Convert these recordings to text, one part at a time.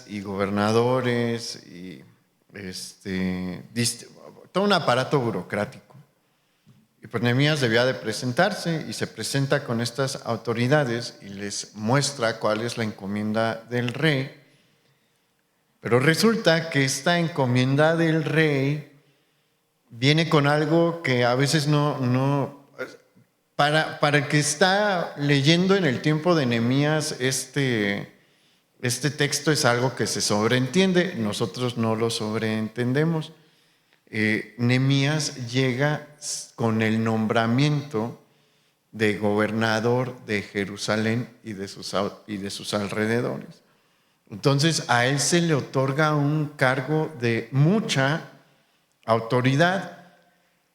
y gobernadores y todo un aparato burocrático. Y pues Nehemías debía de presentarse y se presenta con estas autoridades y les muestra cuál es la encomienda del rey. Pero resulta que esta encomienda del rey viene con algo que a veces para el que está leyendo en el tiempo de Nehemías este texto es algo que se sobreentiende, nosotros no lo sobreentendemos. Nehemías llega con el nombramiento de gobernador de Jerusalén y de sus alrededores. Entonces a él se le otorga un cargo de mucha autoridad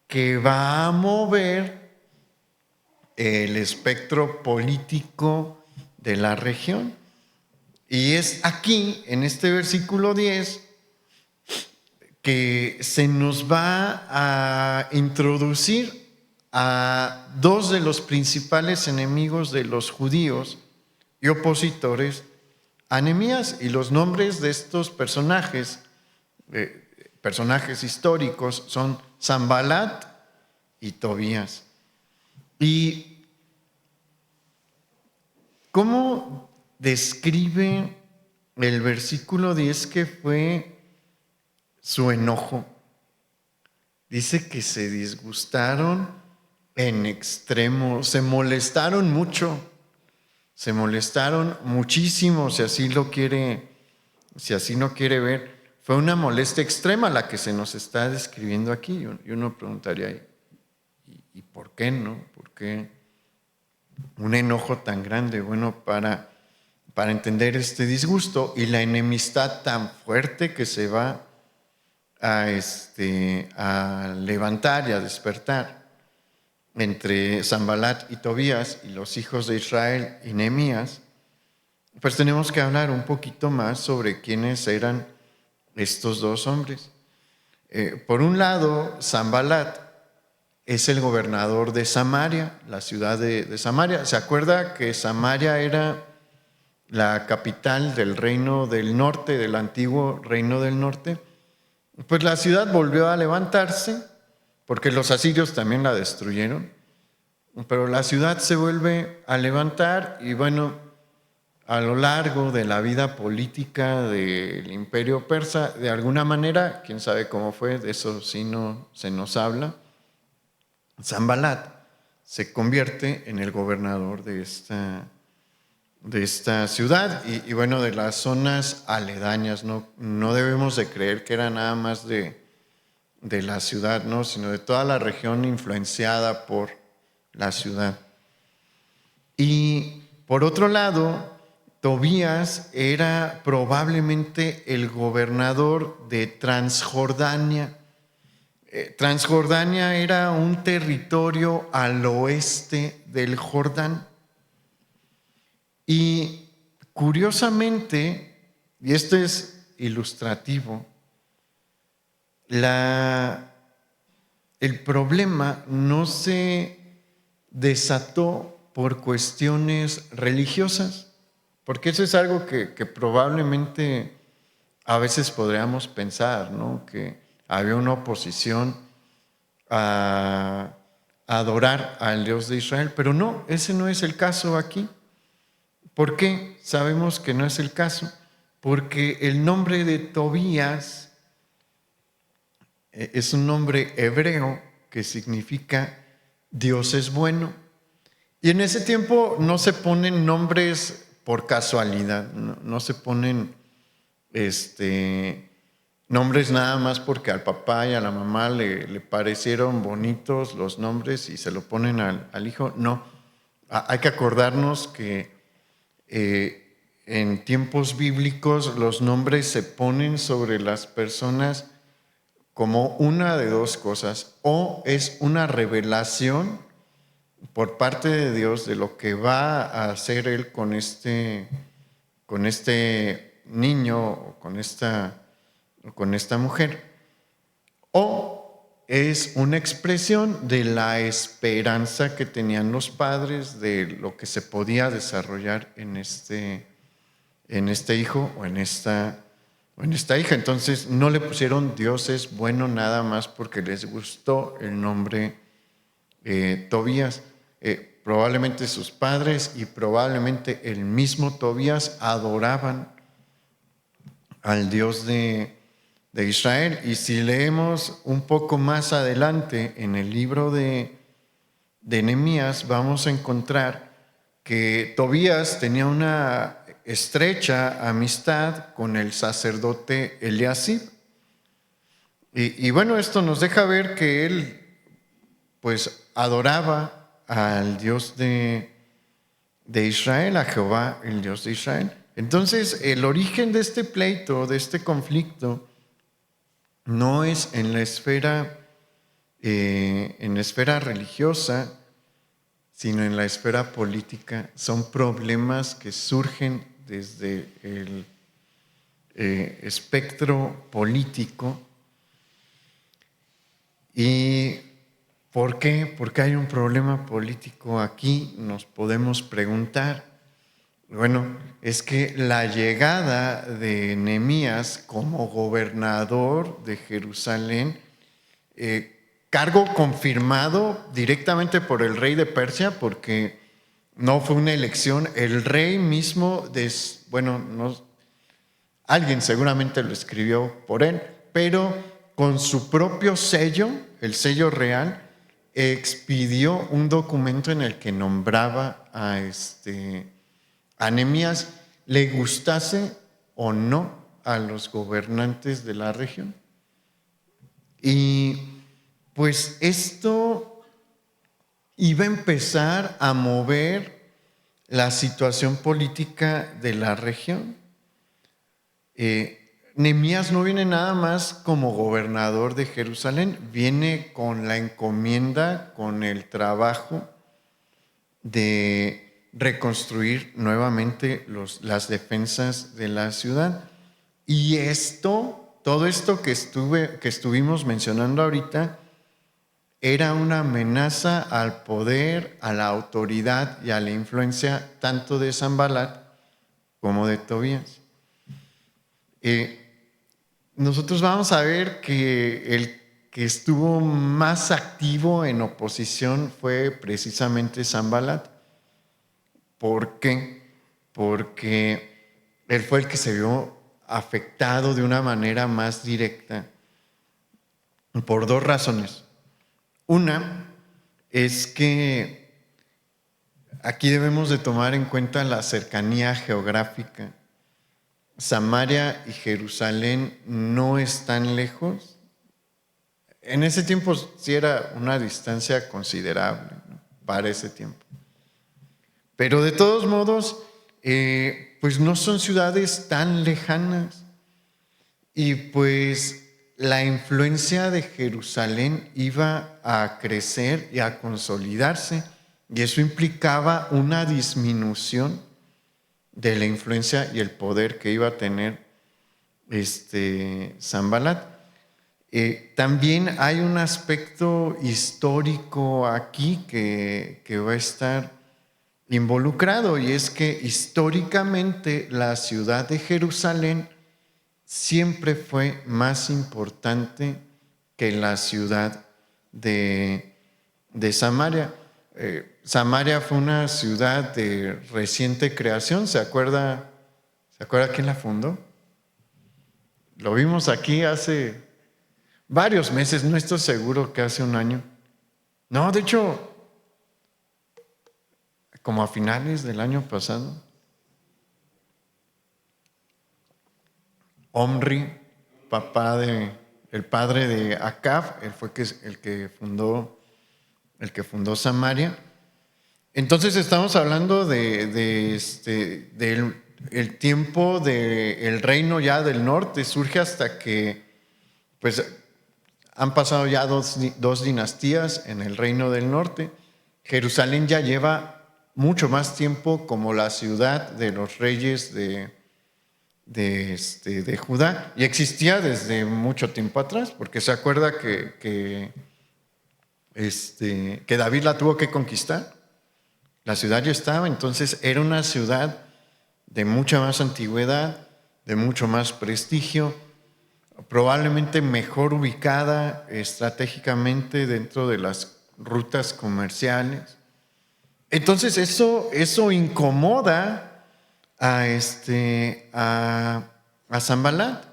que va a mover el espectro político de la región. Y es aquí, en este versículo 10, que se nos va a introducir a dos de los principales enemigos de los judíos y opositores a Nehemías. Y los nombres de estos personajes históricos, son Sanbalat y Tobías. ¿Y cómo describe el versículo 10 que fue su enojo? Dice que se disgustaron en extremo, se molestaron mucho, se molestaron muchísimo, si así lo quiere ver. Fue una molestia extrema la que se nos está describiendo aquí. Y uno preguntaría, ¿y por qué no? ¿Por qué un enojo tan grande? Bueno, para entender este disgusto y la enemistad tan fuerte que se va a levantar y a despertar entre Sanbalat y Tobías y los hijos de Israel y Nehemías, pues tenemos que hablar un poquito más sobre quiénes eran estos dos hombres. Por un lado, Sanbalat es el gobernador de Samaria, la ciudad de Samaria. ¿Se acuerda que Samaria era la capital del reino del norte, del antiguo reino del norte? Pues la ciudad volvió a levantarse, porque los asirios también la destruyeron, pero la ciudad se vuelve a levantar y bueno, a lo largo de la vida política del imperio persa, de alguna manera, quién sabe cómo fue, de eso sí no se nos habla, Sanbalat se convierte en el gobernador de esta ciudad y bueno, de las zonas aledañas. No debemos de creer que era nada más de la ciudad, ¿no? Sino de toda la región influenciada por la ciudad. Y por otro lado, Tobías era probablemente el gobernador de Transjordania. Transjordania era un territorio al oeste del Jordán. Y curiosamente, y esto es ilustrativo, el problema no se desató por cuestiones religiosas, porque eso es algo que probablemente a veces podríamos pensar, ¿no? Que había una oposición a adorar al Dios de Israel, pero no, ese no es el caso aquí. ¿Por qué sabemos que no es el caso? Porque el nombre de Tobías es un nombre hebreo que significa Dios es bueno. Y en ese tiempo no se ponen nombres por casualidad, no se ponen nombres nada más porque al papá y a la mamá le parecieron bonitos los nombres y se lo ponen al hijo. No, hay que acordarnos que en tiempos bíblicos los nombres se ponen sobre las personas como una de dos cosas: o es una revelación por parte de Dios de lo que va a hacer Él con este niño o con esta mujer, o es una expresión de la esperanza que tenían los padres de lo que se podía desarrollar en este en este hijo o en esta hija. Entonces no le pusieron Dios es bueno nada más porque les gustó el nombre Tobías. Probablemente sus padres y probablemente el mismo Tobías adoraban al Dios de Israel. Y si leemos un poco más adelante en el libro de Nehemías, vamos a encontrar que Tobías tenía una estrecha amistad con el sacerdote Eliasib. Y bueno, esto nos deja ver que él pues adoraba al Dios de Israel, a Jehová, el Dios de Israel. Entonces, el origen de este pleito, de este conflicto, no es en la esfera religiosa, sino en la esfera política. Son problemas que surgen desde el espectro político. ¿Y por qué? Porque hay un problema político aquí, nos podemos preguntar. Bueno, es que la llegada de Nehemías como gobernador de Jerusalén, cargo confirmado directamente por el rey de Persia, porque no fue una elección, el rey mismo, alguien seguramente lo escribió por él, pero con su propio sello, el sello real, expidió un documento en el que nombraba a Nehemías, le gustase o no a los gobernantes de la región. Y pues esto iba a empezar a mover la situación política de la región. Nehemías no viene nada más como gobernador de Jerusalén, viene con la encomienda, con el trabajo de reconstruir nuevamente las defensas de la ciudad. Y todo esto que estuvimos mencionando ahorita, era una amenaza al poder, a la autoridad y a la influencia tanto de Sanballat como de Tobías. Nosotros vamos a ver que el que estuvo más activo en oposición fue precisamente Sanballat. ¿Por qué? Porque él fue el que se vio afectado de una manera más directa por dos razones. Una es que aquí debemos de tomar en cuenta la cercanía geográfica. Samaria y Jerusalén no están lejos. En ese tiempo sí era una distancia considerable, ¿no? Para ese tiempo. Pero de todos modos, pues no son ciudades tan lejanas. Y pues la influencia de Jerusalén iba a crecer y a consolidarse. Y eso implicaba una disminución de la influencia y el poder que iba a tener Sanballat. También hay un aspecto histórico aquí que va a estar involucrado, y es que históricamente la ciudad de Jerusalén siempre fue más importante que la ciudad de Samaria. Samaria fue una ciudad de reciente creación. ¿Se acuerda quién la fundó? Lo vimos aquí hace varios meses, no estoy seguro que hace un año. No, de hecho, como a finales del año pasado. Omri, el padre de Acab, él fue el que fundó Samaria. Entonces estamos hablando del tiempo del reino ya del norte, surge hasta que pues han pasado ya dos dinastías en el reino del norte. Jerusalén ya lleva mucho más tiempo como la ciudad de los reyes de Judá, y existía desde mucho tiempo atrás, porque se acuerda que David la tuvo que conquistar. La ciudad ya estaba, entonces era una ciudad de mucha más antigüedad, de mucho más prestigio, probablemente mejor ubicada estratégicamente dentro de las rutas comerciales. Entonces eso incomoda a Sanballat.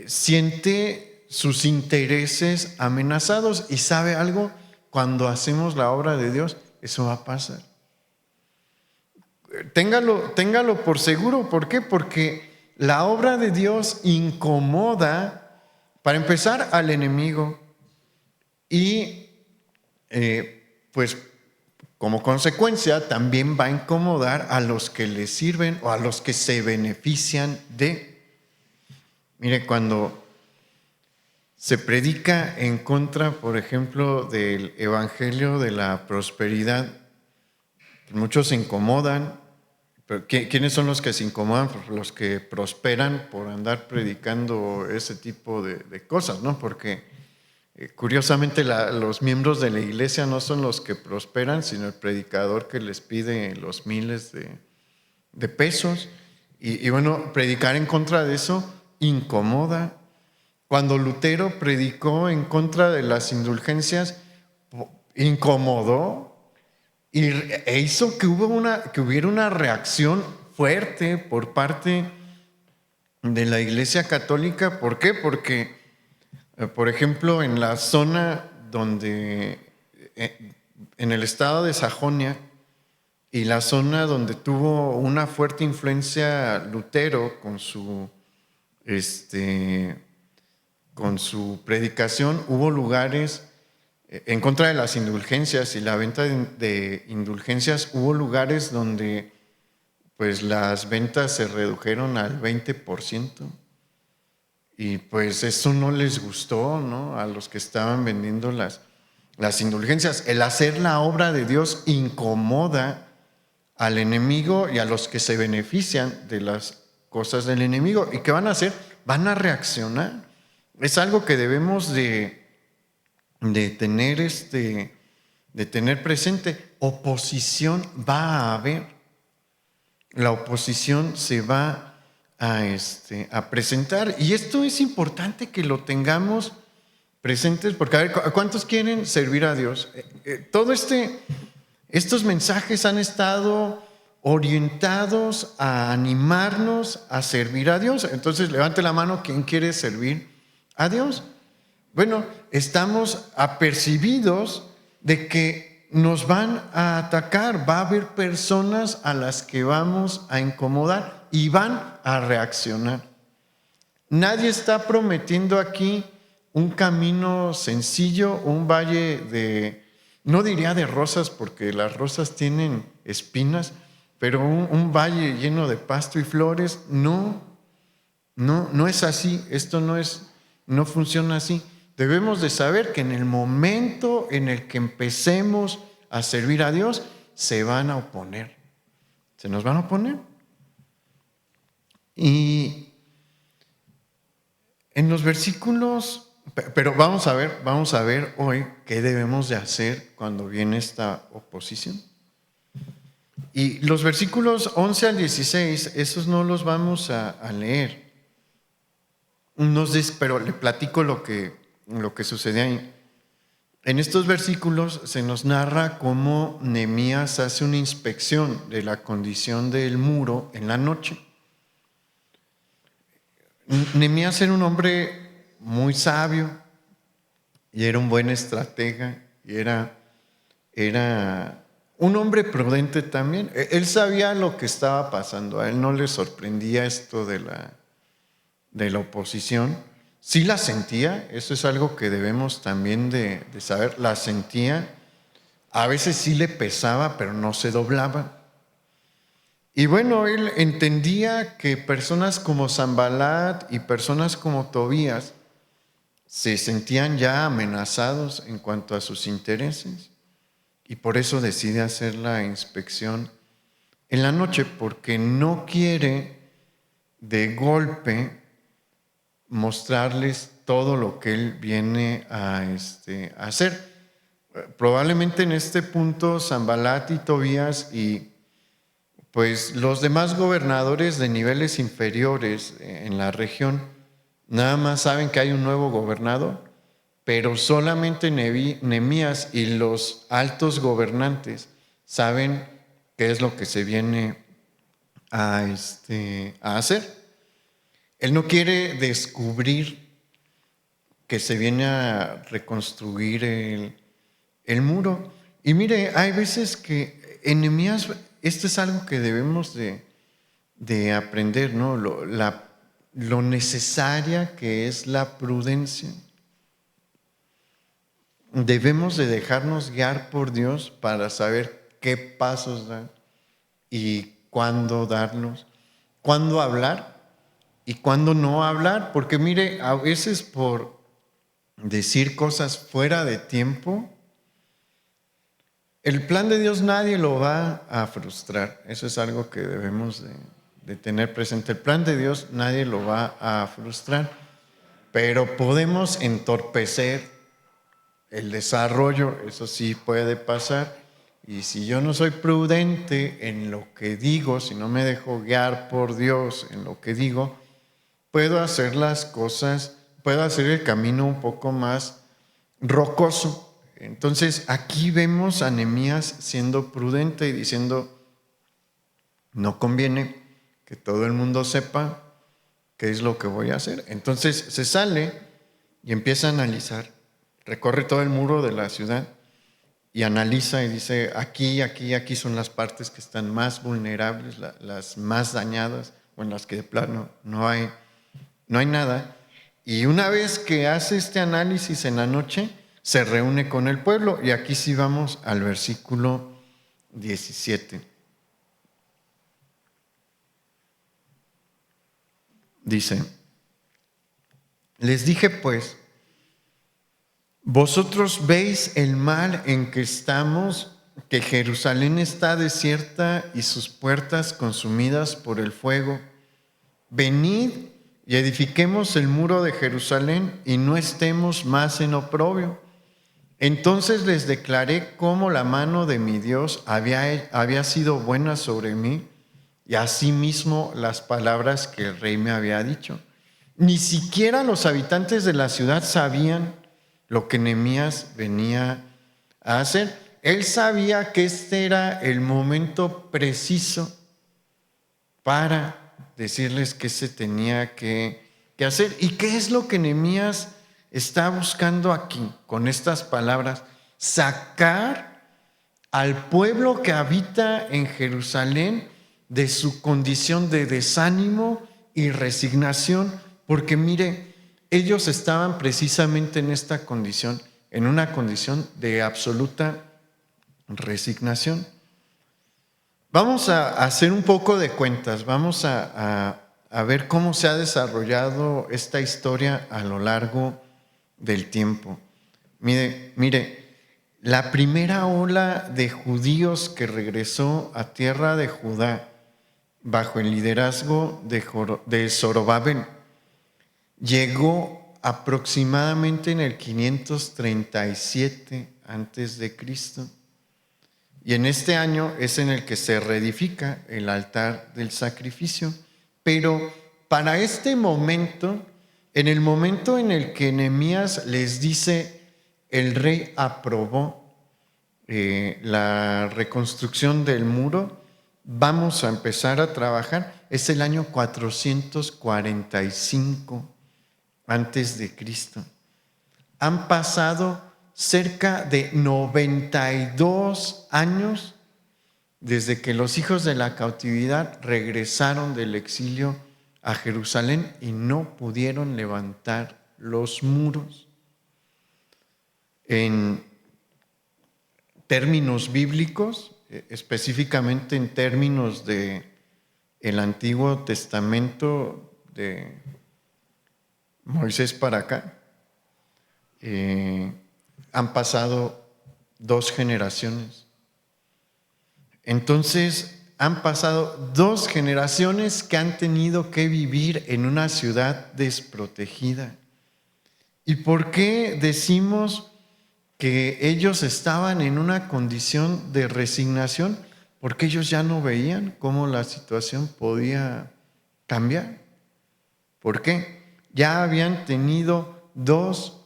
Siente sus intereses amenazados y sabe algo, cuando hacemos la obra de Dios, eso va a pasar. Téngalo por seguro. ¿Por qué? Porque la obra de Dios incomoda, para empezar, al enemigo y pues como consecuencia también va a incomodar a los que le sirven o a los que se benefician de. Mire, cuando se predica en contra, por ejemplo, del evangelio de la prosperidad, muchos se incomodan. Pero ¿quiénes son los que se incomodan? Pues los que prosperan por andar predicando ese tipo de cosas, ¿no? Porque curiosamente los miembros de la iglesia no son los que prosperan, sino el predicador que les pide los miles de pesos. Y bueno, predicar en contra de eso incomoda. Cuando Lutero predicó en contra de las indulgencias, incomodó e hizo que hubiera una reacción fuerte por parte de la Iglesia Católica. ¿Por qué? Porque, por ejemplo, en la zona donde, en el estado de Sajonia, y la zona donde tuvo una fuerte influencia Lutero con su predicación, hubo lugares en contra de las indulgencias y la venta de indulgencias. Hubo lugares donde pues las ventas se redujeron al 20%, y pues eso no les gustó, ¿no?, a los que estaban vendiendo las indulgencias. El hacer la obra de Dios incomoda al enemigo y a los que se benefician de las cosas del enemigo. ¿Y qué van a hacer? Van a reaccionar. Es algo que debemos de tener presente. Oposición va a haber. La oposición se va a presentar. Y esto es importante que lo tengamos presentes, porque, a ver, ¿cuántos quieren servir a Dios? Estos mensajes han estado orientados a animarnos a servir a Dios. Entonces, levante la mano, ¿quién quiere servir a Dios? Bueno, estamos apercibidos de que nos van a atacar. Va a haber personas a las que vamos a incomodar y van a reaccionar. Nadie está prometiendo aquí un camino sencillo, un valle no diría de rosas, porque las rosas tienen espinas, pero un valle lleno de pasto y flores. No es así. Esto no funciona así. Debemos de saber que en el momento en el que empecemos a servir a Dios, se van a oponer. Se nos van a oponer. Y en los versículos, pero vamos a ver hoy qué debemos de hacer cuando viene esta oposición. Y los versículos 11 al 16, esos no los vamos a leer. Pero le platico lo que sucede ahí. En estos versículos se nos narra cómo Nehemías hace una inspección de la condición del muro en la noche. Nehemías era un hombre muy sabio y era un buen estratega y era un hombre prudente también. Él sabía lo que estaba pasando. A él no le sorprendía esto de la oposición. Sí la sentía. Eso es algo que debemos también de saber. La sentía. A veces sí le pesaba, pero no se doblaba. Y bueno, él entendía que personas como Sanballat y personas como Tobías se sentían ya amenazados en cuanto a sus intereses, y por eso decide hacer la inspección en la noche, porque no quiere de golpe mostrarles todo lo que él viene a hacer. Probablemente en este punto Sanballat y Tobías y pues los demás gobernadores de niveles inferiores en la región nada más saben que hay un nuevo gobernador, pero solamente Nehemías y los altos gobernantes saben qué es lo que se viene a hacer. Él no quiere descubrir que se viene a reconstruir el muro. Y mire, hay veces que en Nehemías, esto es algo que debemos de aprender, ¿no? Lo necesaria que es la prudencia. Debemos de dejarnos guiar por Dios para saber qué pasos dar y cuándo darlos, cuándo hablar y cuándo no hablar, porque mire, a veces por decir cosas fuera de tiempo, el plan de Dios nadie lo va a frustrar. Eso es algo que debemos de tener presente. El plan de Dios nadie lo va a frustrar, pero podemos entorpecer el desarrollo, eso sí puede pasar. Y si yo no soy prudente en lo que digo, si no me dejo guiar por Dios en lo que digo, puedo hacer las cosas, puedo hacer el camino un poco más rocoso. Entonces aquí vemos a Nehemías siendo prudente y diciendo, no conviene que todo el mundo sepa qué es lo que voy a hacer. Entonces se sale y empieza a analizar, recorre todo el muro de la ciudad y analiza y dice, aquí son las partes que están más vulnerables, las más dañadas, o en las que de plano no hay nada. Y una vez que hace este análisis en la noche, se reúne con el pueblo. Y aquí sí vamos al versículo 17. Dice, les dije pues, vosotros veis el mal en que estamos, que Jerusalén está desierta y sus puertas consumidas por el fuego. Venid y edifiquemos el muro de Jerusalén y no estemos más en oprobio. Entonces les declaré cómo la mano de mi Dios había sido buena sobre mí y asimismo las palabras que el rey me había dicho. Ni siquiera los habitantes de la ciudad sabían lo que Nehemías venía a hacer. Él sabía que este era el momento preciso para decirles qué se tenía que hacer. ¿Y qué es lo que Nehemías está buscando aquí con estas palabras? Sacar al pueblo que habita en Jerusalén de su condición de desánimo y resignación, porque mire, ellos estaban precisamente en esta condición, en una condición de absoluta resignación. Vamos a hacer un poco de cuentas, vamos a ver cómo se ha desarrollado esta historia a lo largo del tiempo. Mire, la primera ola de judíos que regresó a tierra de Judá bajo el liderazgo de Zorobabel llegó aproximadamente en el 537 antes de Cristo. Y en este año es en el que se reedifica el altar del sacrificio. Pero para este momento, en el momento en el que Nehemías les dice, el rey aprobó la reconstrucción del muro, vamos a empezar a trabajar, es el año 445 antes de Cristo. Han pasado cerca de 92 años desde que los hijos de la cautividad regresaron del exilio a Jerusalén y no pudieron levantar los muros. En términos bíblicos, específicamente en términos de el Antiguo Testamento de Moisés para acá, han pasado 2 generaciones. Entonces, han pasado 2 generaciones que han tenido que vivir en una ciudad desprotegida. ¿Y por qué decimos que ellos estaban en una condición de resignación? porque ellos ya no veían cómo la situación podía cambiar. ¿Por qué? Ya habían tenido dos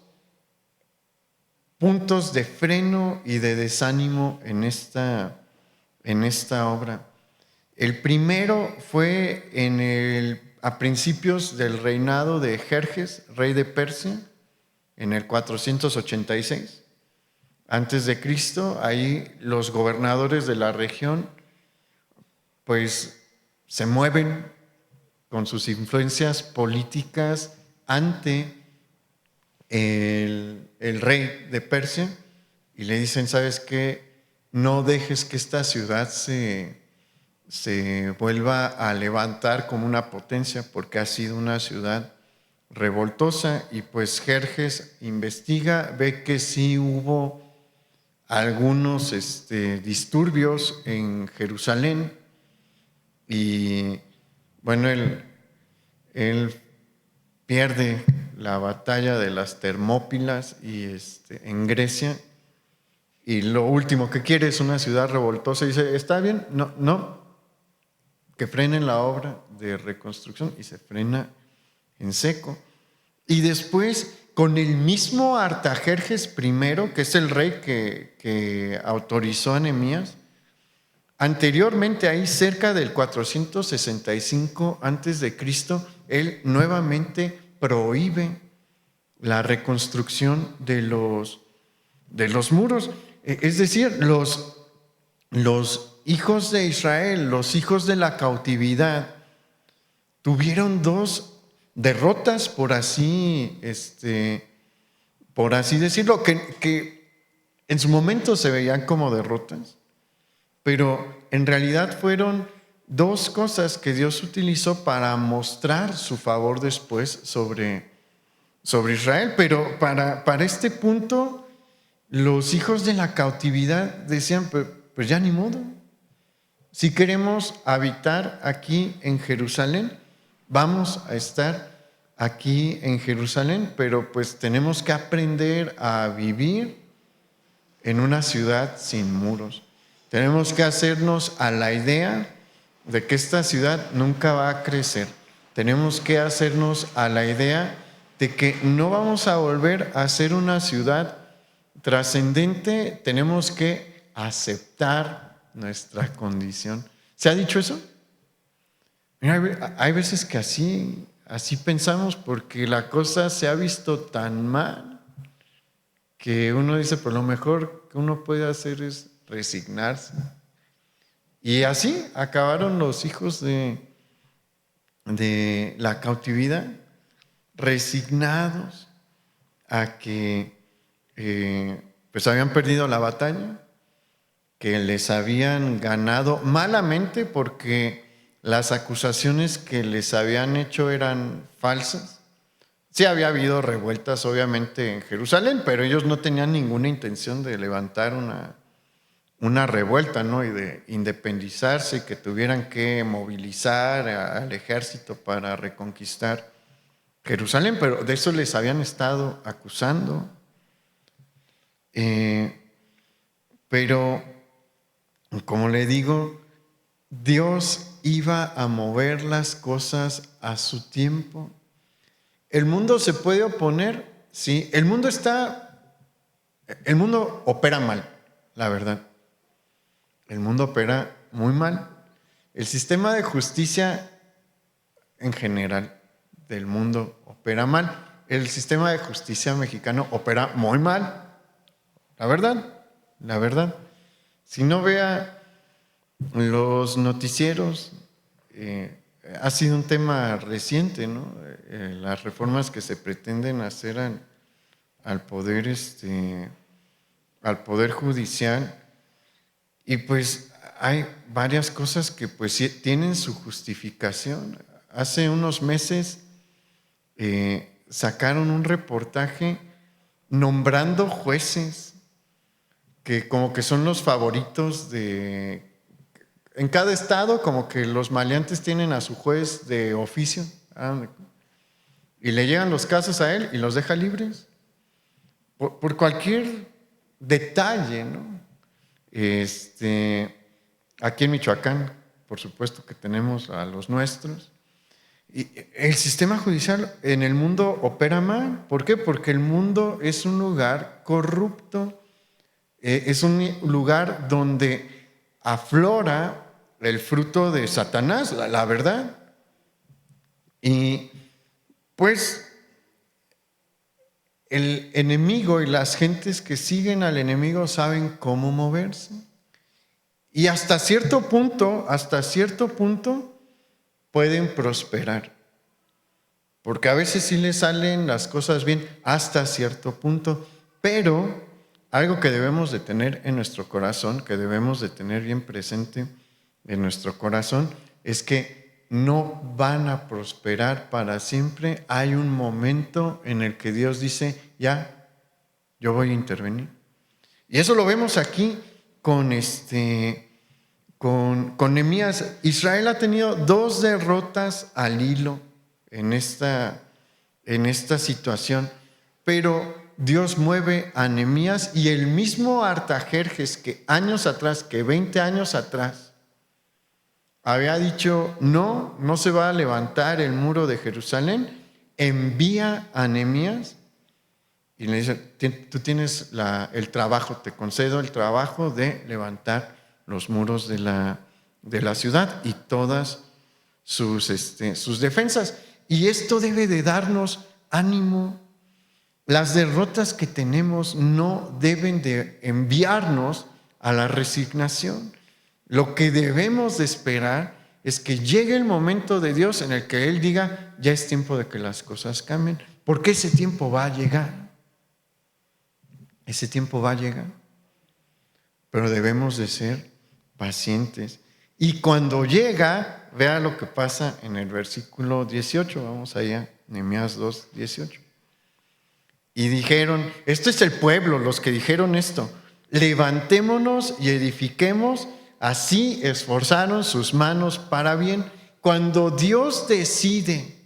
puntos de freno y de desánimo en esta obra. El primero fue a principios del reinado de Jerjes, rey de Persia, en el 486 antes de Cristo. Ahí los gobernadores de la región pues se mueven con sus influencias políticas ante el rey de Persia y le dicen: ¿sabes qué? No dejes que esta ciudad se vuelva a levantar como una potencia, porque ha sido una ciudad revoltosa. Y pues Jerjes investiga, ve que sí hubo algunos disturbios en Jerusalén, y bueno, él pierde la batalla de las Termópilas en Grecia, y lo último que quiere es una ciudad revoltosa. Y dice: está bien, no, que frenen la obra de reconstrucción, y se frena en seco. Y después, con el mismo Artajerjes I, que es el rey que autorizó a Nehemías, anteriormente, ahí cerca del 465 antes de Cristo, él nuevamente prohíbe la reconstrucción de los muros. Es decir, los hijos de Israel, los hijos de la cautividad, tuvieron dos derrotas, por así decirlo, que en su momento se veían como derrotas, pero en realidad fueron dos cosas que Dios utilizó para mostrar su favor después sobre Israel. Pero para este punto, los hijos de la cautividad decían: pues ya ni modo. Si queremos habitar aquí en Jerusalén, vamos a estar aquí en Jerusalén, pero pues tenemos que aprender a vivir en una ciudad sin muros. Tenemos que hacernos a la idea de que esta ciudad nunca va a crecer. Tenemos que hacernos a la idea de que no vamos a volver a ser una ciudad trascendente. Tenemos que aceptar nuestra condición. ¿Se ha dicho eso? Mira, hay veces que así pensamos, porque la cosa se ha visto tan mal que uno dice: pues lo mejor que uno puede hacer es resignarse. Y así acabaron los hijos de la cautividad, resignados a que pues habían perdido la batalla, que les habían ganado malamente, porque las acusaciones que les habían hecho eran falsas. Sí había habido revueltas, obviamente, en Jerusalén, pero ellos no tenían ninguna intención de levantar una revuelta, ¿no? Y de independizarse, y que tuvieran que movilizar al ejército para reconquistar Jerusalén, pero de eso les habían estado acusando. Pero, como le digo, Dios iba a mover las cosas a su tiempo. El mundo se puede oponer, sí. El mundo opera mal, la verdad. El mundo opera muy mal. El sistema de justicia en general del mundo opera mal. El sistema de justicia mexicano opera muy mal. La verdad. Si no, vea los noticieros. Ha sido un tema reciente, ¿no? Las reformas que se pretenden hacer al poder judicial. Y pues hay varias cosas que pues sí tienen su justificación. Hace unos meses sacaron un reportaje nombrando jueces que como que son los favoritos en cada estado, como que los maleantes tienen a su juez de oficio, y le llegan los casos a él y los deja libres por cualquier detalle, ¿no? Aquí en Michoacán, por supuesto que tenemos a los nuestros. Y el sistema judicial en el mundo opera mal. ¿Por qué? Porque el mundo es un lugar corrupto, es un lugar donde aflora el fruto de Satanás, la verdad. Y pues el enemigo y las gentes que siguen al enemigo saben cómo moverse. Y hasta cierto punto, pueden prosperar. Porque a veces sí les salen las cosas bien hasta cierto punto. Pero algo que debemos de tener en nuestro corazón, que debemos de tener bien presente en nuestro corazón, es que no van a prosperar para siempre. Hay un momento en el que Dios dice, ya, yo voy a intervenir. Y eso lo vemos aquí con Nehemías. Israel ha tenido 2 derrotas al hilo en esta situación, pero Dios mueve a Nehemías y el mismo Artajerjes que años atrás, que 20 años atrás, había dicho, no se va a levantar el muro de Jerusalén, envía a Nehemías y le dice, tú tienes el trabajo, te concedo el trabajo de levantar los muros de la ciudad y todas sus defensas. Y esto debe de darnos ánimo. Las derrotas que tenemos no deben de enviarnos a la resignación. Lo que debemos de esperar es que llegue el momento de Dios en el que Él diga, ya es tiempo de que las cosas cambien, porque ese tiempo va a llegar. Ese tiempo va a llegar, pero debemos de ser pacientes. Y cuando llega, vea lo que pasa en el versículo 18, vamos allá, Nehemías 2, 18. Y dijeron, esto es el pueblo, los que dijeron esto, levantémonos y edifiquemos, así esforzaron sus manos para bien. Cuando Dios decide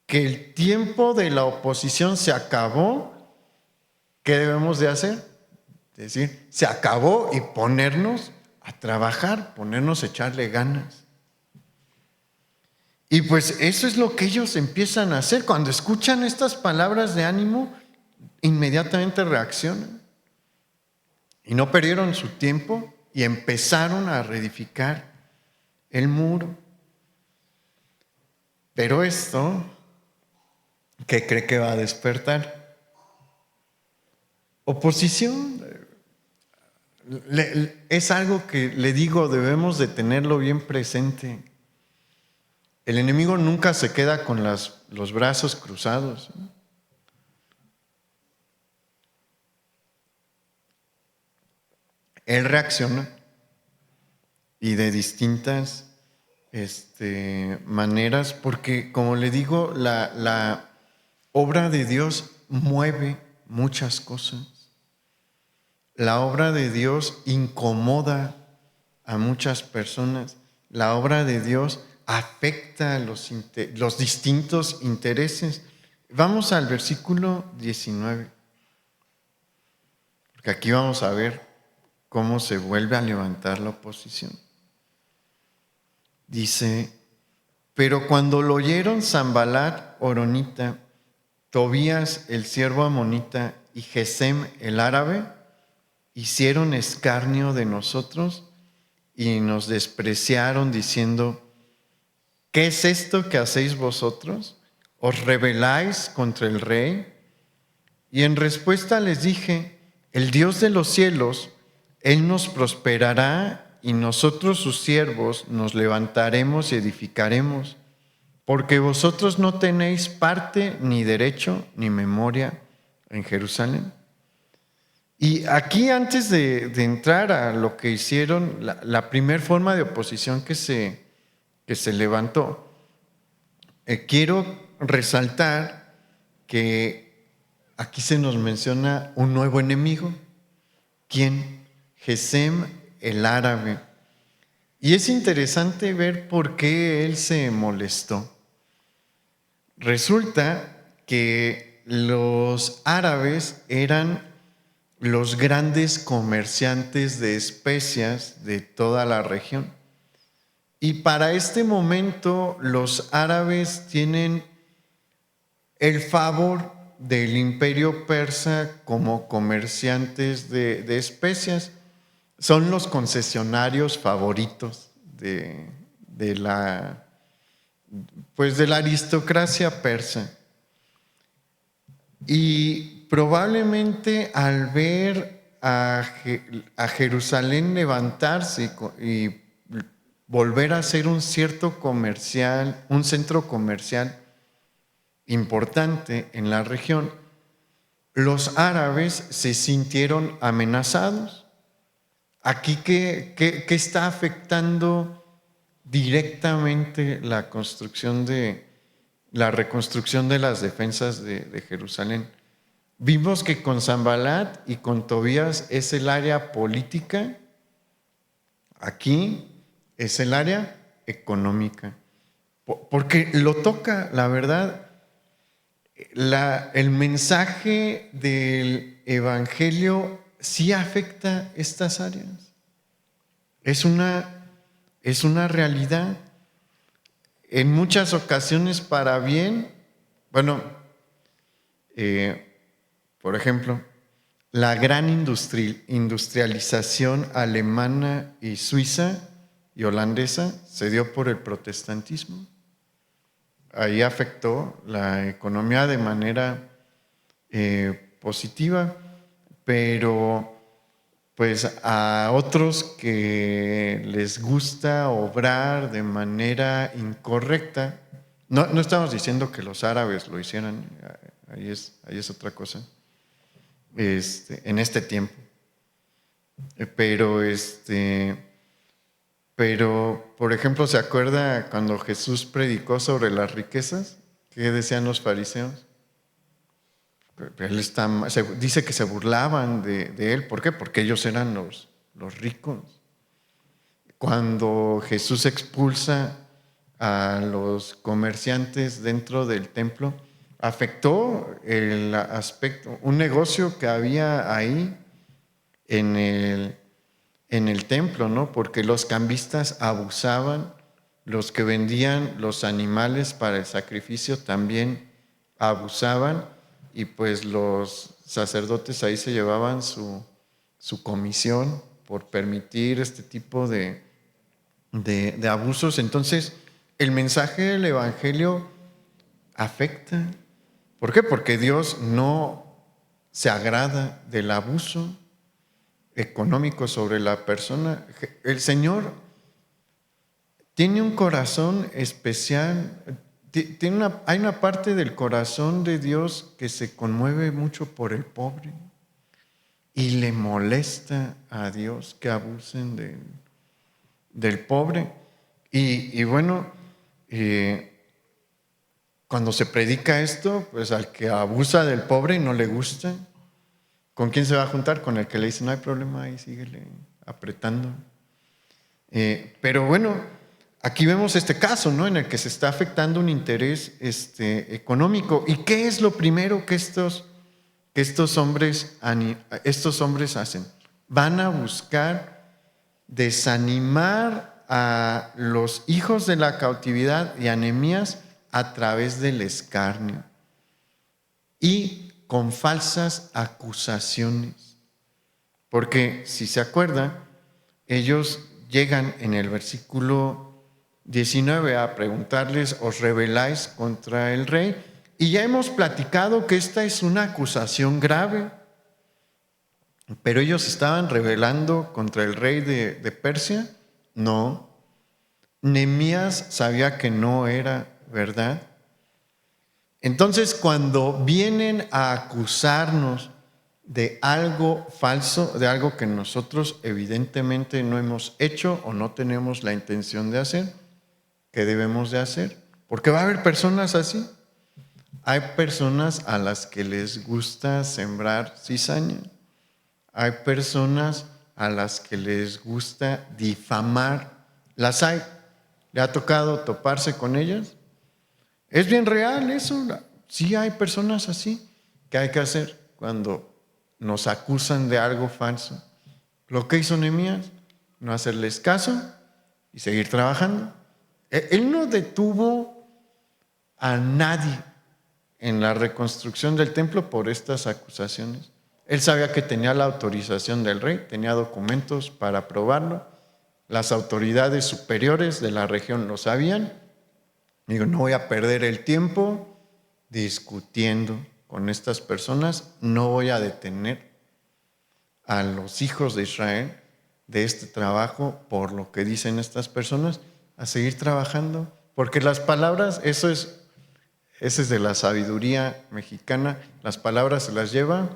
que el tiempo de la oposición se acabó, ¿qué debemos de hacer? Es decir, se acabó y ponernos a trabajar, ponernos a echarle ganas. Y pues eso es lo que ellos empiezan a hacer. Cuando escuchan estas palabras de ánimo, inmediatamente reaccionan. Y no perdieron su tiempo y empezaron a reedificar el muro. Pero esto, ¿qué cree que va a despertar? Oposición. Es algo que le digo, debemos de tenerlo bien presente. El enemigo nunca se queda con los brazos cruzados. Él reacciona y de distintas maneras, porque como le digo, la obra de Dios mueve muchas cosas. La obra de Dios incomoda a muchas personas. La obra de Dios afecta a los distintos intereses. Vamos al versículo 19, porque aquí vamos a ver cómo se vuelve a levantar la oposición. Dice, pero cuando lo oyeron Sanballat horonita, Tobías el siervo amonita y Gesem el árabe, hicieron escarnio de nosotros y nos despreciaron diciendo, ¿qué es esto que hacéis vosotros? ¿Os rebeláis contra el rey? Y en respuesta les dije, el Dios de los cielos, Él nos prosperará y nosotros sus siervos nos levantaremos y edificaremos, porque vosotros no tenéis parte ni derecho ni memoria en Jerusalén. Y aquí, antes de entrar a lo que hicieron, la primera forma de oposición que se levantó, quiero resaltar que aquí se nos menciona un nuevo enemigo. ¿Quién? Gesem el árabe. Y es interesante ver por qué él se molestó. Resulta que los árabes eran los grandes comerciantes de especias de toda la región. Y para este momento los árabes tienen el favor del imperio persa como comerciantes de especias. Son los concesionarios favoritos de la aristocracia persa. Y probablemente al ver a Jerusalén levantarse y volver a ser un centro comercial importante en la región, los árabes se sintieron amenazados. Aquí, ¿qué está afectando directamente la reconstrucción de las defensas de Jerusalén? Vimos que con Sanballat y con Tobías es el área política, aquí es el área económica, porque lo toca, la verdad. El mensaje del evangelio sí afecta estas áreas. Es una realidad. En muchas ocasiones para bien. Bueno, por ejemplo, la gran industrialización alemana y suiza y holandesa se dio por el protestantismo. Ahí afectó la economía de manera positiva, pero pues a otros que les gusta obrar de manera incorrecta, no estamos diciendo que los árabes lo hicieran, ahí es otra cosa, en este tiempo, pero, por ejemplo, ¿se acuerda cuando Jesús predicó sobre las riquezas? ¿Qué decían los fariseos? Dice que se burlaban de él. ¿Por qué? Porque ellos eran los ricos. Cuando Jesús expulsa a los comerciantes dentro del templo, afectó el aspecto, un negocio que había ahí en el templo, ¿no? Porque los cambistas abusaban, los que vendían los animales para el sacrificio también abusaban, y pues los sacerdotes ahí se llevaban su comisión por permitir este tipo de abusos. Entonces, el mensaje del evangelio afecta. ¿Por qué? Porque Dios no se agrada del abuso económico sobre la persona. El Señor tiene un corazón especial. Hay una parte del corazón de Dios que se conmueve mucho por el pobre y le molesta a Dios que abusen del pobre. Y bueno, cuando se predica esto, pues al que abusa del pobre no le gusta. ¿Con quién se va a juntar? Con el que le dice, no hay problema, ahí síguele apretando. Pero bueno, aquí vemos este caso, ¿no? En el que se está afectando un interés económico. ¿Y qué es lo primero que estos hombres hacen? Van a buscar desanimar a los hijos de la cautividad y a Nehemías a través del escarnio y con falsas acusaciones. Porque si se acuerdan, ellos llegan en el versículo 19 a preguntarles, ¿os rebeláis contra el rey? Y ya hemos platicado que esta es una acusación grave, pero ellos estaban rebelando contra el rey de Persia. No. Nehemías sabía que no era verdad. Entonces, cuando vienen a acusarnos de algo falso, de algo que nosotros evidentemente no hemos hecho o no tenemos la intención de hacer, ¿qué debemos de hacer? Porque va a haber personas así. Hay personas a las que les gusta sembrar cizaña. Hay personas a las que les gusta difamar. Las hay. ¿Le ha tocado toparse con ellas? Es bien real eso. Sí hay personas así. ¿Qué hay que hacer cuando nos acusan de algo falso. Lo que hizo Nehemías, no hacerles caso y seguir trabajando. Él no detuvo a nadie en la reconstrucción del templo por estas acusaciones. Él sabía que tenía la autorización del rey, tenía documentos para probarlo. Las autoridades superiores de la región lo sabían. Digo, no voy a perder el tiempo discutiendo con estas personas, no voy a detener a los hijos de Israel de este trabajo por lo que dicen estas personas, a seguir trabajando, porque las palabras, ese es de la sabiduría mexicana, las palabras se las lleva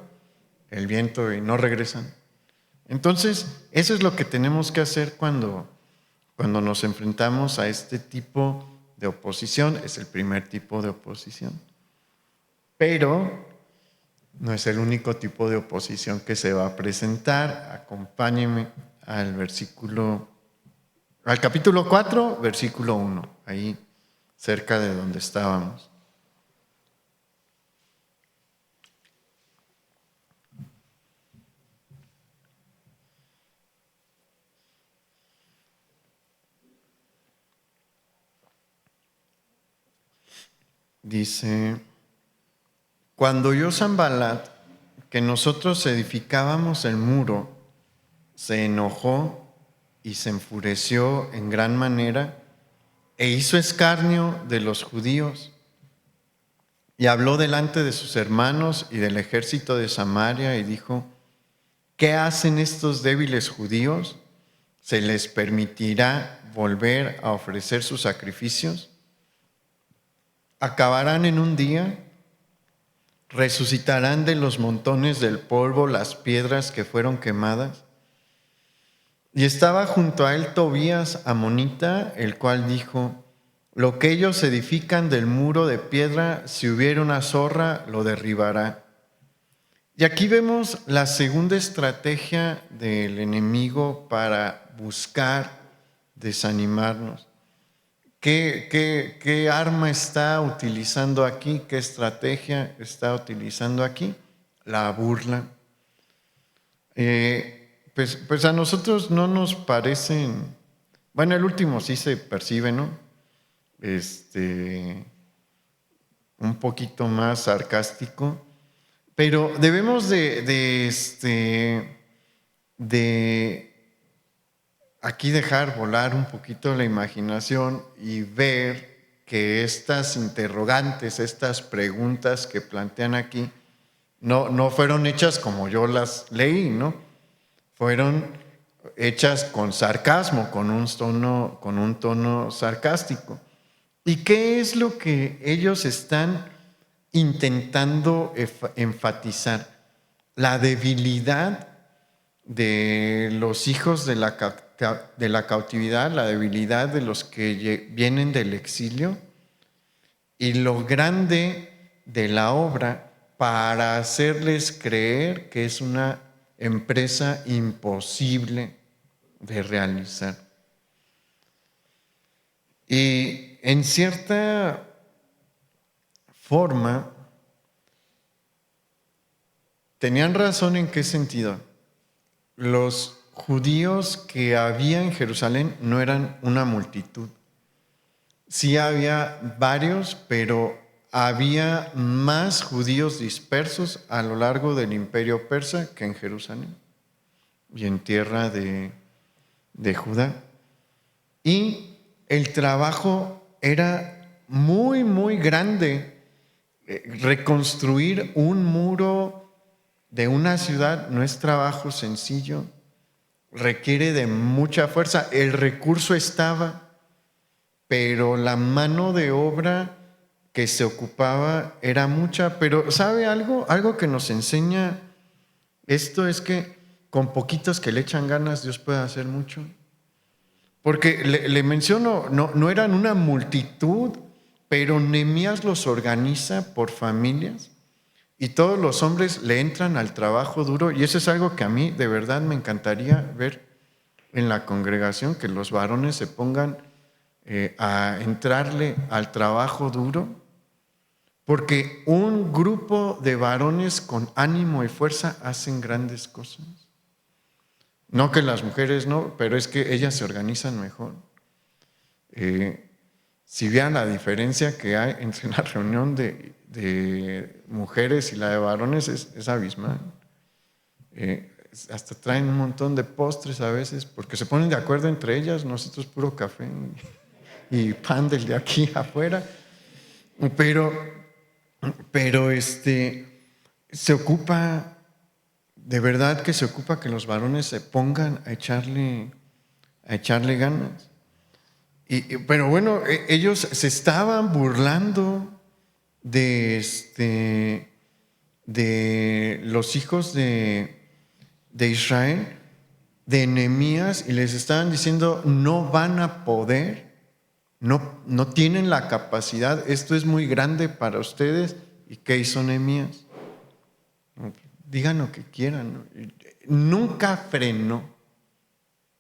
el viento y no regresan. Entonces, eso es lo que tenemos que hacer cuando nos enfrentamos a este tipo de oposición. Es el primer tipo de oposición. Pero no es el único tipo de oposición que se va a presentar. Acompáñenme al capítulo 4, versículo 1, ahí cerca de donde estábamos. Dice: cuando oyó Sanballat que nosotros edificábamos el muro, se enojó y se enfureció en gran manera e hizo escarnio de los judíos y habló delante de sus hermanos y del ejército de Samaria y dijo: ¿qué hacen estos débiles judíos? ¿Se les permitirá volver a ofrecer sus sacrificios? ¿Acabarán en un día? ¿Resucitarán de los montones del polvo las piedras que fueron quemadas? Y estaba junto a él Tobías amonita, el cual dijo: lo que ellos edifican del muro de piedra, si hubiera una zorra, lo derribará. Y aquí vemos la segunda estrategia del enemigo para buscar desanimarnos. ¿Qué arma está utilizando aquí? ¿Qué estrategia está utilizando aquí? La burla. Pues a nosotros no nos parecen, bueno, el último sí se percibe, ¿no? Un poquito más sarcástico, pero debemos de aquí dejar volar un poquito la imaginación y ver que estas interrogantes, estas preguntas que plantean aquí, no fueron hechas como yo las leí, ¿no? Fueron hechas con sarcasmo, con un tono sarcástico. ¿Y qué es lo que ellos están intentando enfatizar? La debilidad de los hijos de la cautividad, la debilidad de los que vienen del exilio y lo grande de la obra para hacerles creer que es una empresa imposible de realizar. Y en cierta forma, tenían razón. ¿En qué sentido? Los judíos que había en Jerusalén no eran una multitud. Sí había varios, pero había más judíos dispersos a lo largo del imperio persa que en Jerusalén y en tierra de Judá. Y el trabajo era muy, muy grande. Reconstruir un muro de una ciudad no es trabajo sencillo, requiere de mucha fuerza. El recurso estaba, pero la mano de obra que se ocupaba era mucha. Pero ¿sabe algo? Algo que nos enseña esto es que con poquitos que le echan ganas, Dios puede hacer mucho. Porque le menciono, no eran una multitud, pero Nehemías los organiza por familias y todos los hombres le entran al trabajo duro, y eso es algo que a mí de verdad me encantaría ver en la congregación, que los varones se pongan a entrarle al trabajo duro, porque un grupo de varones con ánimo y fuerza hacen grandes cosas. No que las mujeres no, pero es que ellas se organizan mejor. Si vean la diferencia que hay entre la reunión de mujeres y la de varones, es abismal. Hasta traen un montón de postres a veces, porque se ponen de acuerdo entre ellas, nosotros puro café y pan del de aquí afuera. Pero se ocupa, de verdad que se ocupa que los varones se pongan a echarle ganas. Pero bueno, ellos se estaban burlando de los hijos de Israel, de Nehemías, y les estaban diciendo: no van a poder, no tienen la capacidad, esto es muy grande para ustedes. ¿Y qué hizo Nehemías? Digan lo que quieran, nunca frenó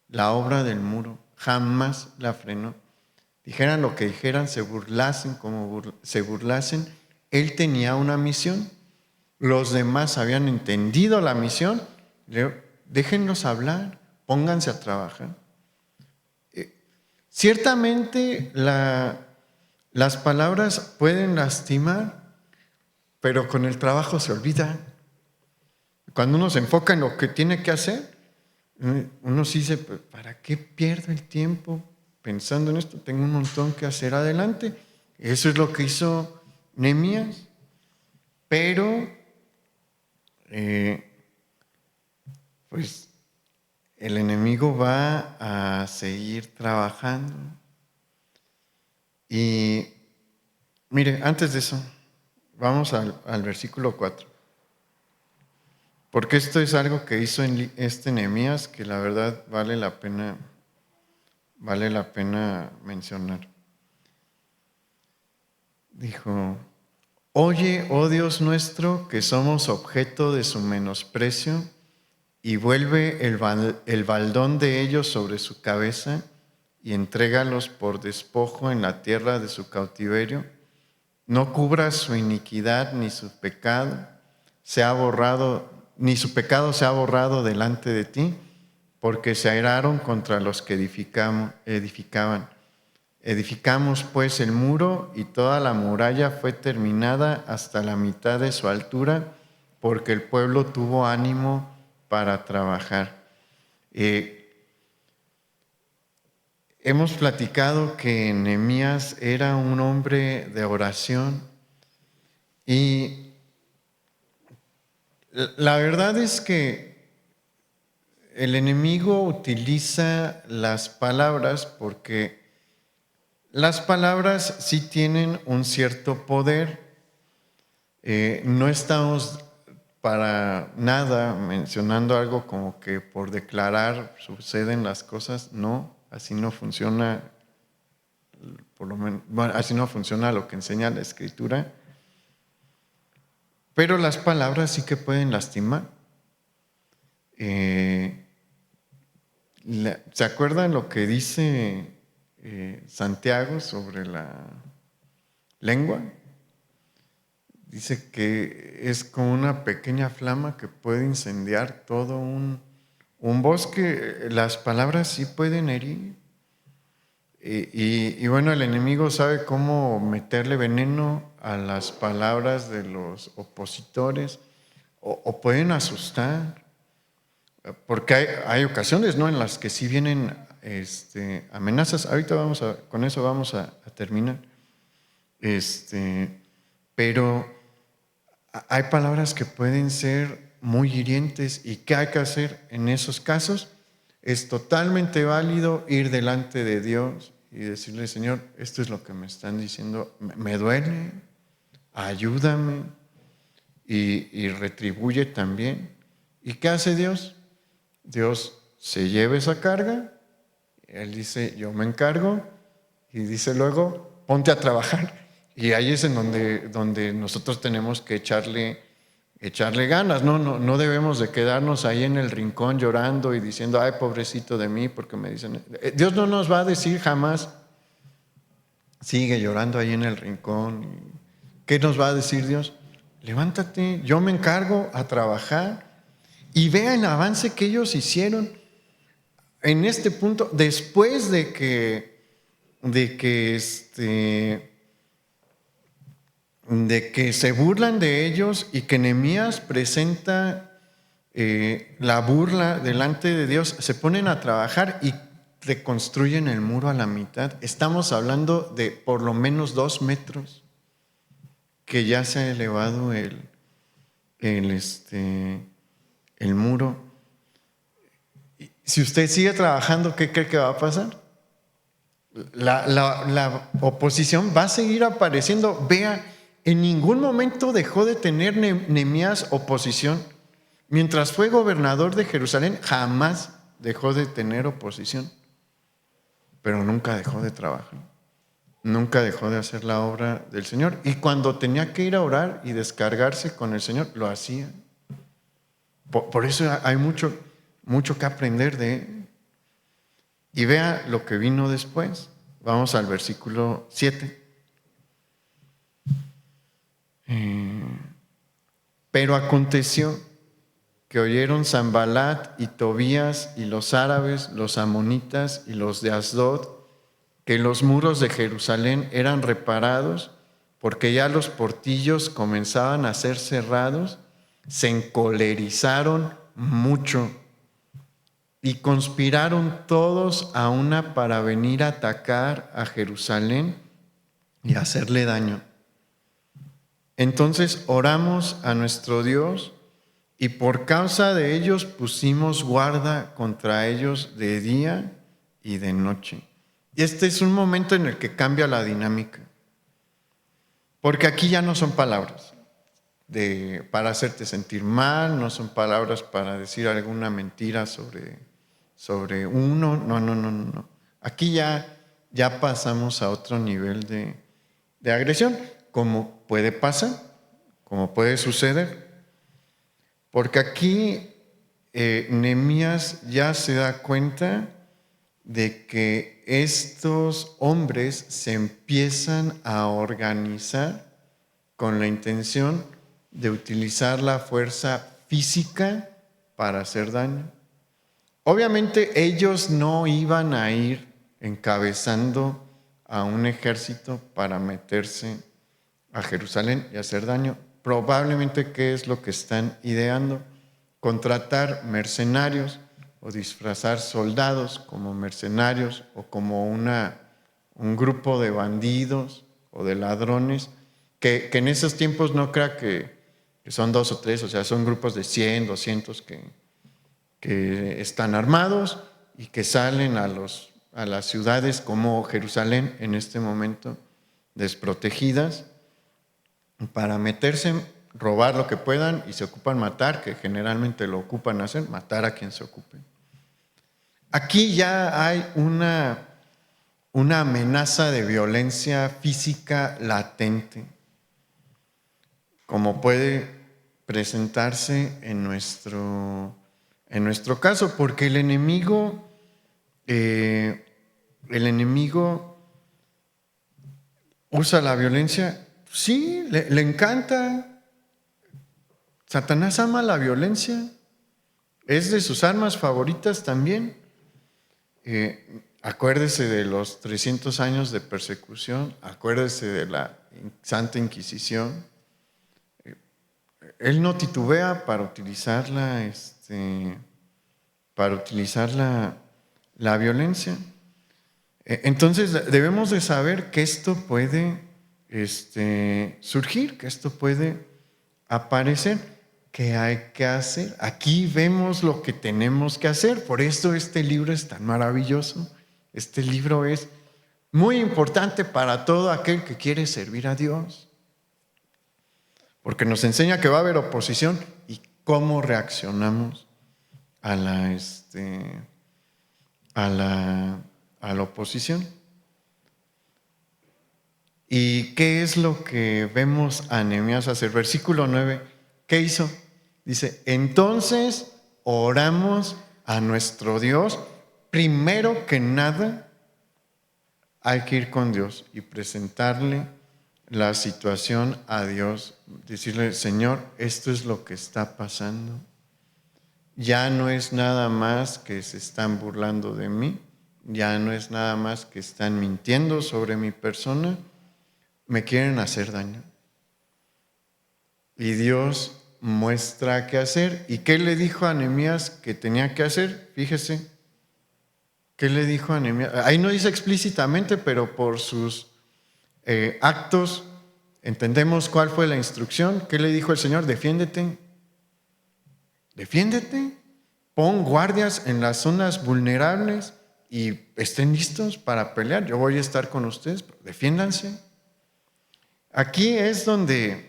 la obra del muro, jamás la frenó. Dijeran lo que dijeran, se burlasen como se burlasen, él tenía una misión. Los demás habían entendido la misión. Déjenlos hablar, pónganse a trabajar. Ciertamente las palabras pueden lastimar, pero con el trabajo se olvida. Cuando uno se enfoca en lo que tiene que hacer, uno sí dice: ¿para qué pierdo el tiempo pensando en esto? Tengo un montón que hacer adelante. Eso es lo que hizo Nehemías. Pero, pues, el enemigo va a seguir trabajando. Y, mire, antes de eso, vamos al versículo 4. Porque esto es algo que hizo en Nehemías que la verdad vale la pena mencionar. Dijo: oye, oh Dios nuestro, que somos objeto de su menosprecio, y vuelve el baldón de ellos sobre su cabeza, y entrégalos por despojo en la tierra de su cautiverio. No cubras su iniquidad ni su pecado se ha borrado delante de ti, porque se airaron contra los que edificaban. Edificamos pues el muro, y toda la muralla fue terminada hasta la mitad de su altura, porque el pueblo tuvo ánimo para trabajar. Hemos platicado que Nehemías era un hombre de oración, y la verdad es que el enemigo utiliza las palabras porque las palabras sí tienen un cierto poder. No estamos para nada mencionando algo como que por declarar suceden las cosas. No, así no funciona, por lo menos, bueno, así no funciona lo que enseña la Escritura. Pero las palabras sí que pueden lastimar. ¿Se acuerdan lo que dice Santiago sobre la lengua? Dice que es como una pequeña flama que puede incendiar todo un bosque. Las palabras sí pueden herir. Y bueno, el enemigo sabe cómo meterle veneno a las palabras de los opositores, o pueden asustar, porque hay ocasiones, ¿no?, en las que sí vienen amenazas. Ahorita con eso vamos a terminar. Pero hay palabras que pueden ser muy hirientes, y ¿qué hay que hacer en esos casos? Es totalmente válido ir delante de Dios y decirle: Señor, esto es lo que me están diciendo, me duele, ayúdame, y retribuye también. ¿Y qué hace Dios? Dios se lleva esa carga, Él dice: yo me encargo, y dice luego: ponte a trabajar. Y ahí es en donde nosotros tenemos que echarle ganas. No debemos de quedarnos ahí en el rincón llorando y diciendo: ay, pobrecito de mí, porque me dicen. Dios no nos va a decir jamás: sigue llorando ahí en el rincón, ¿Qué nos va a decir Dios? Levántate, yo me encargo a trabajar. Y vea el avance que ellos hicieron en este punto, después de que se burlan de ellos y que Nehemías presenta la burla delante de Dios, se ponen a trabajar y reconstruyen el muro a la mitad. Estamos hablando de por lo menos 2 metros que ya se ha elevado el muro. Si usted sigue trabajando, ¿qué cree que va a pasar? La oposición va a seguir apareciendo. Vea, en ningún momento dejó de tener Nehemías oposición. Mientras fue gobernador de Jerusalén, jamás dejó de tener oposición. Pero nunca dejó de trabajar. Nunca dejó de hacer la obra del Señor. Y cuando tenía que ir a orar y descargarse con el Señor, lo hacía. Por eso hay mucho que aprender de él. Y vea lo que vino después. Vamos al versículo 7. Pero aconteció que oyeron Sanballat y Tobías y los árabes, los amonitas y los de Asdod, que los muros de Jerusalén eran reparados, porque ya los portillos comenzaban a ser cerrados, se encolerizaron mucho y conspiraron todos a una para venir a atacar a Jerusalén y hacerle daño. Entonces oramos a nuestro Dios y por causa de ellos pusimos guarda contra ellos de día y de noche. Y este es un momento en el que cambia la dinámica. Porque aquí ya no son palabras para hacerte sentir mal, no son palabras para decir alguna mentira sobre uno. No. Aquí ya pasamos a otro nivel de agresión, como puede pasar, como puede suceder. Porque aquí Nehemías ya se da cuenta de que estos hombres se empiezan a organizar con la intención de utilizar la fuerza física para hacer daño. Obviamente ellos no iban a ir encabezando a un ejército para meterse a Jerusalén y hacer daño. Probablemente, ¿qué es lo que están ideando? Contratar mercenarios o disfrazar soldados como mercenarios o como un grupo de bandidos o de ladrones que en esos tiempos no crea que son 2 o 3, o sea, son grupos de 100, 200 que están armados y que salen a las ciudades como Jerusalén en este momento desprotegidas para meterse, robar lo que puedan y se ocupan matar, que generalmente lo ocupan hacer, matar a quien se ocupe. Aquí ya hay una amenaza de violencia física latente, como puede presentarse en nuestro caso, porque el enemigo usa la violencia. Sí, le encanta. Satanás ama la violencia. Es de sus armas favoritas también. Acuérdese de los 300 años de persecución. Acuérdese de la Santa Inquisición. Él no titubea para utilizar la violencia. Entonces debemos de saber que esto puede surgir, que esto puede aparecer. ¿Qué hay que hacer? Aquí vemos lo que tenemos que hacer. Por esto este libro es tan maravilloso. Este libro es muy importante para todo aquel que quiere servir a Dios. Porque nos enseña que va a haber oposición y cómo reaccionamos a la oposición. ¿Y qué es lo que vemos a Nehemías hacer? Versículo 9, ¿qué hizo? Dice, entonces oramos a nuestro Dios. Primero que nada, hay que ir con Dios y presentarle la situación a Dios, decirle, Señor, esto es lo que está pasando. Ya no es nada más que se están burlando de mí, ya no es nada más que están mintiendo sobre mi persona, me quieren hacer daño. Y Dios muestra qué hacer. ¿Y qué le dijo a Nehemías que tenía que hacer? Fíjese, ¿qué le dijo a Nehemías? Ahí no dice explícitamente, pero por sus actos entendemos cuál fue la instrucción. ¿Qué le dijo el Señor? Defiéndete. Defiéndete. Pon guardias en las zonas vulnerables y estén listos para pelear. Yo voy a estar con ustedes, pero defiéndanse. Aquí es donde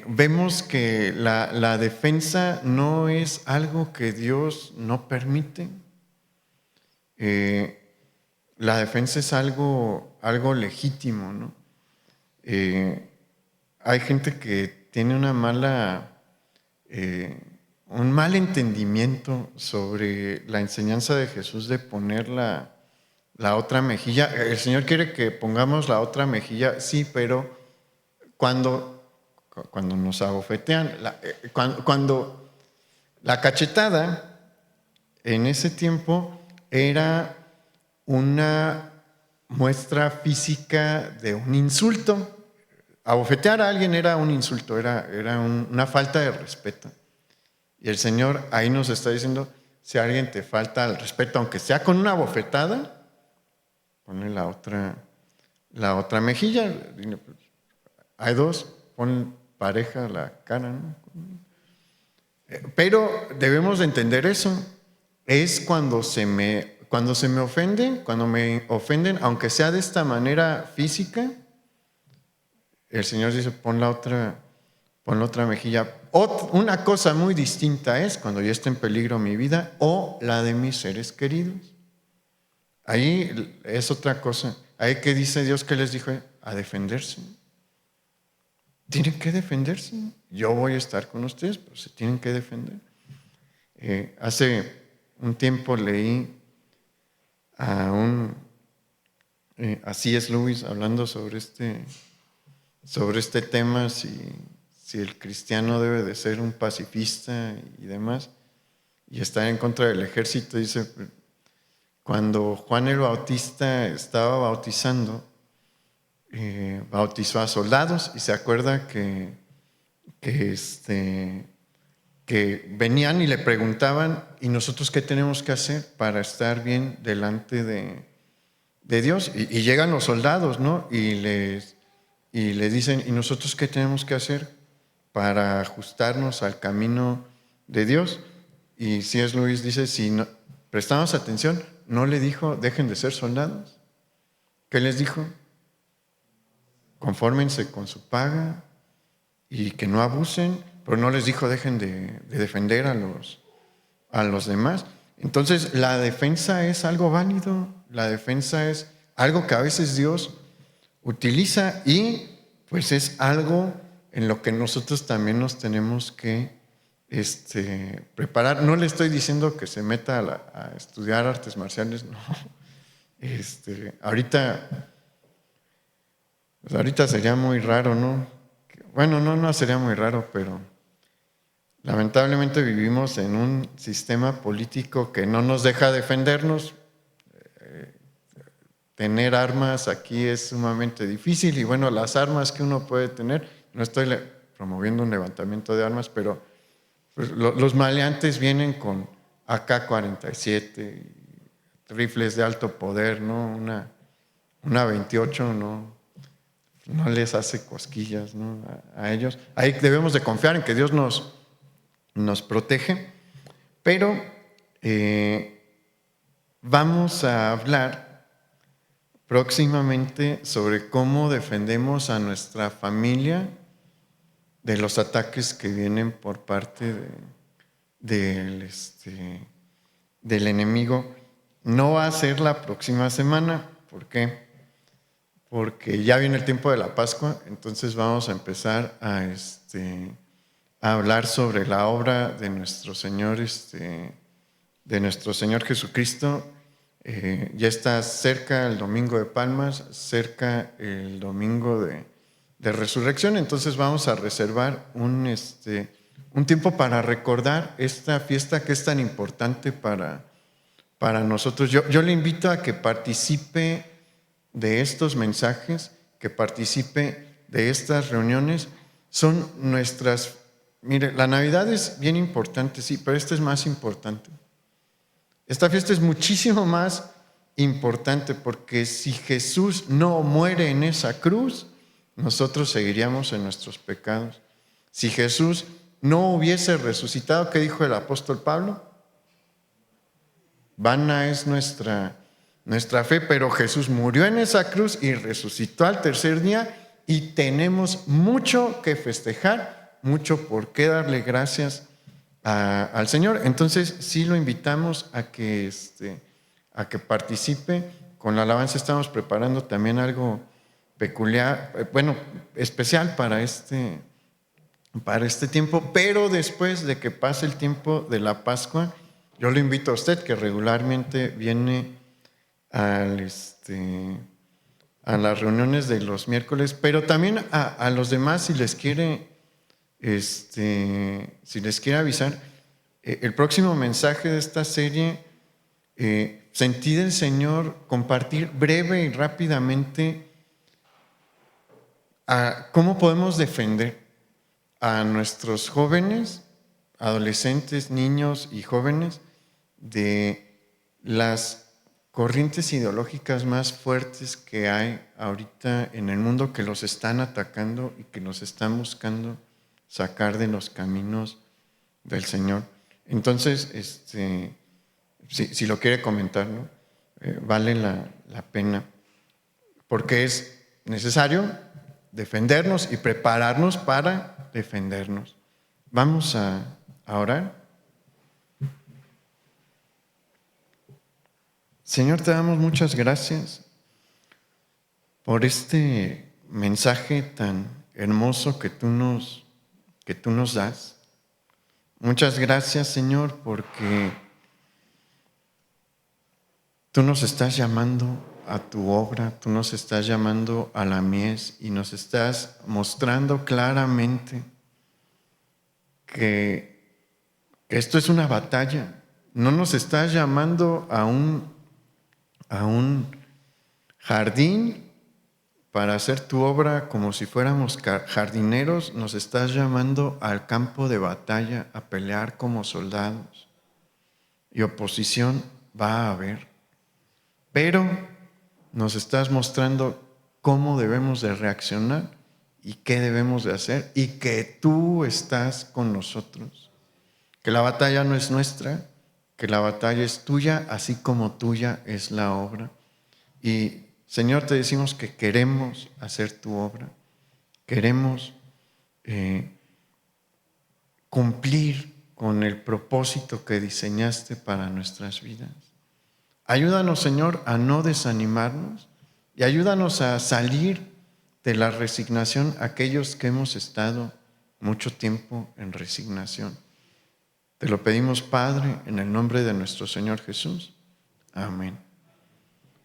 vemos que la defensa no es algo que Dios no permite. La defensa es algo legítimo, ¿no? Hay gente que tiene un mal entendimiento sobre la enseñanza de Jesús de poner la otra mejilla. El Señor quiere que pongamos la otra mejilla, sí, pero cuando nos abofetean, cuando la cachetada en ese tiempo era una muestra física de un insulto. Abofetear a alguien era un insulto, era una falta de respeto. Y el Señor ahí nos está diciendo, si alguien te falta al respeto, aunque sea con una bofetada, ponle la otra mejilla. Hay dos, pon pareja la cara, ¿no? Pero debemos de entender eso. Es cuando se me ofenden, cuando me ofenden, aunque sea de esta manera física, el Señor dice, pon la otra mejilla. Una cosa muy distinta es cuando ya está en peligro mi vida o la de mis seres queridos. Ahí es otra cosa. Ahí que dice Dios que les dijo a defenderse. Tienen que defenderse. Yo voy a estar con ustedes, pero se tienen que defender. Hace un tiempo leí a C.S. Lewis hablando sobre este tema, si el cristiano debe de ser un pacifista y demás, y estar en contra del ejército. Dice, cuando Juan el Bautista estaba bautizando, bautizó a soldados y se acuerda que venían y le preguntaban, ¿y nosotros qué tenemos que hacer para estar bien delante de Dios? Y llegan los soldados, ¿no? Y le dicen, ¿y nosotros qué tenemos que hacer para ajustarnos al camino de Dios? Y C.S. Lewis dice, si no, prestamos atención, no le dijo, dejen de ser soldados. ¿Qué les dijo? Confórmense con su paga y que no abusen, pero no les dijo dejen de defender a los demás. Entonces, la defensa es algo válido, la defensa es algo que a veces Dios utiliza y pues es algo en lo que nosotros también nos tenemos que preparar. No le estoy diciendo que se meta a estudiar artes marciales, no. Ahorita sería muy raro, ¿no? Bueno, no sería muy raro, pero lamentablemente vivimos en un sistema político que no nos deja defendernos. Tener armas aquí es sumamente difícil y bueno, las armas que uno puede tener, no estoy promoviendo un levantamiento de armas, pero pues, los maleantes vienen con AK-47, rifles de alto poder, ¿no? Una 28 no les hace cosquillas, ¿no? a ellos. Ahí debemos de confiar en que Dios nos protege, pero vamos a hablar próximamente sobre cómo defendemos a nuestra familia de los ataques que vienen por parte del enemigo. No va a ser la próxima semana. ¿Por qué? Porque ya viene el tiempo de la Pascua, entonces vamos a empezar a hablar sobre la obra de nuestro Señor, de nuestro Señor Jesucristo Ya está cerca el domingo de Palmas, cerca el domingo de Resurrección, entonces vamos a reservar un tiempo para recordar esta fiesta que es tan importante para nosotros. Yo le invito a que participe de estos mensajes, que participe de estas reuniones. Son nuestras... Mire, la Navidad es bien importante, sí, pero esta es más importante. Esta fiesta es muchísimo más importante porque si Jesús no muere en esa cruz, nosotros seguiríamos en nuestros pecados. Si Jesús no hubiese resucitado, ¿qué dijo el apóstol Pablo? Vana es nuestra fe, pero Jesús murió en esa cruz y resucitó al tercer día y tenemos mucho que festejar, mucho por qué darle gracias al Señor. Entonces sí lo invitamos a que participe. Con la alabanza estamos preparando también algo peculiar, especial para este tiempo, pero después de que pase el tiempo de la Pascua, yo le invito a usted que regularmente viene a las reuniones de los miércoles, pero también a los demás si les quiere avisar, el próximo mensaje de esta serie, sentí del Señor compartir breve y rápidamente cómo podemos defender a nuestros jóvenes, adolescentes, niños y jóvenes de las corrientes ideológicas más fuertes que hay ahorita en el mundo, que los están atacando y que los están buscando sacar de los caminos del Señor. Entonces, si lo quiere comentar, ¿no? Vale la pena, porque es necesario defendernos y prepararnos para defendernos. Vamos a orar. Señor, te damos muchas gracias por este mensaje tan hermoso que tú nos das. Muchas gracias, Señor, porque tú nos estás llamando a tu obra, tú nos estás llamando a la mies y nos estás mostrando claramente que esto es una batalla. No nos estás llamando a un jardín para hacer tu obra como si fuéramos jardineros, nos estás llamando al campo de batalla a pelear como soldados. Y oposición va a haber, pero nos estás mostrando cómo debemos de reaccionar y qué debemos de hacer y que tú estás con nosotros, que la batalla no es nuestra, que la batalla es tuya, así como tuya es la obra. Y Señor, te decimos que queremos hacer tu obra, queremos cumplir con el propósito que diseñaste para nuestras vidas. Ayúdanos, Señor, a no desanimarnos y ayúdanos a salir de la resignación aquellos que hemos estado mucho tiempo en resignación. Te lo pedimos, Padre, en el nombre de nuestro Señor Jesús. Amén.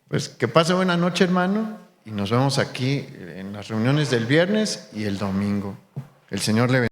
Pues que pase buena noche, hermano, y nos vemos aquí en las reuniones del viernes y el domingo. El Señor le bendiga.